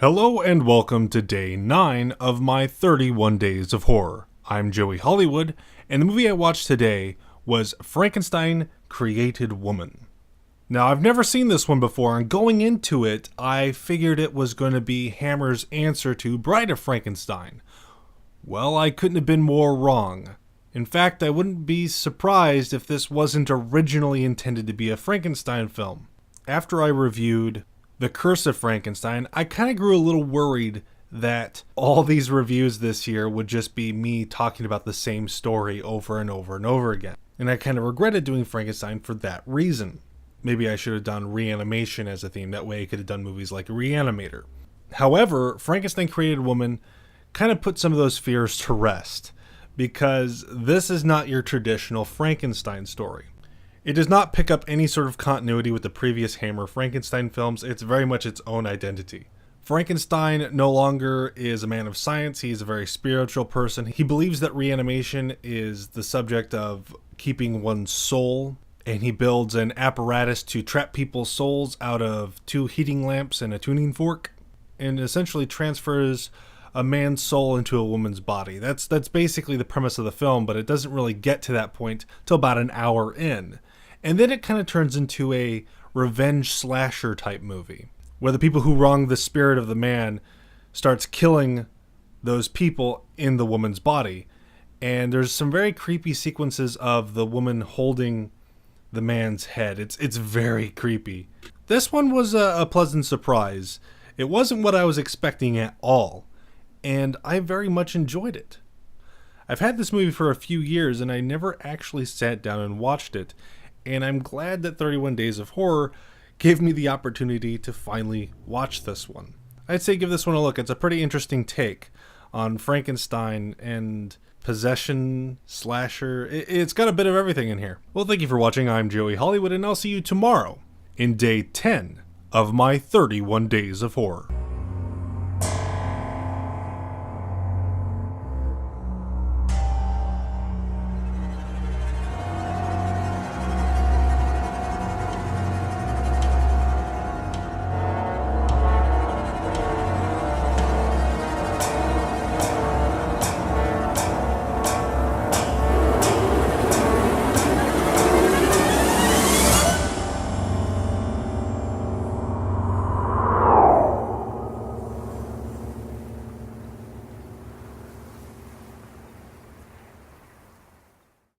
Hello and welcome to day 9 of my 31 Days of Horror. I'm Joey Hollywood, and the movie I watched today was Frankenstein Created Woman. Now, I've never seen this one before, and going into it, I figured it was going to be Hammer's answer to Bride of Frankenstein. Well, I couldn't have been more wrong. In fact, I wouldn't be surprised if this wasn't originally intended to be a Frankenstein film. After I reviewed The Curse of Frankenstein, I kind of grew a little worried that all these reviews this year would just be me talking about the same story over and over and over again. And I kind of regretted doing Frankenstein for that reason. Maybe I should have done reanimation as a theme, that way I could have done movies like Reanimator. However, Frankenstein Created Woman kind of put some of those fears to rest, because this is not your traditional Frankenstein story. It does not pick up any sort of continuity with the previous Hammer Frankenstein films. It's very much its own identity. Frankenstein no longer is a man of science. He's a very spiritual person. He believes that reanimation is the subject of keeping one's soul, and he builds an apparatus to trap people's souls out of 2 heating lamps and a tuning fork, and essentially transfers a man's soul into a woman's body. That's basically the premise of the film, but it doesn't really get to that point till about an hour in. And then it kind of turns into a revenge slasher type movie, where the people who wrong the spirit of the man starts killing those people in the woman's body. And there's some very creepy sequences of the woman holding the man's head. It's very creepy. This one was a pleasant surprise. It wasn't what I was expecting at all, and I very much enjoyed it. I've had this movie for a few years, and I never actually sat down and watched it. And I'm glad that 31 Days of Horror gave me the opportunity to finally watch this one. I'd say give this one a look. It's a pretty interesting take on Frankenstein and possession, slasher. It's got a bit of everything in here. Well, thank you for watching. I'm Joey Hollywood, and I'll see you tomorrow in day 10 of my 31 Days of Horror.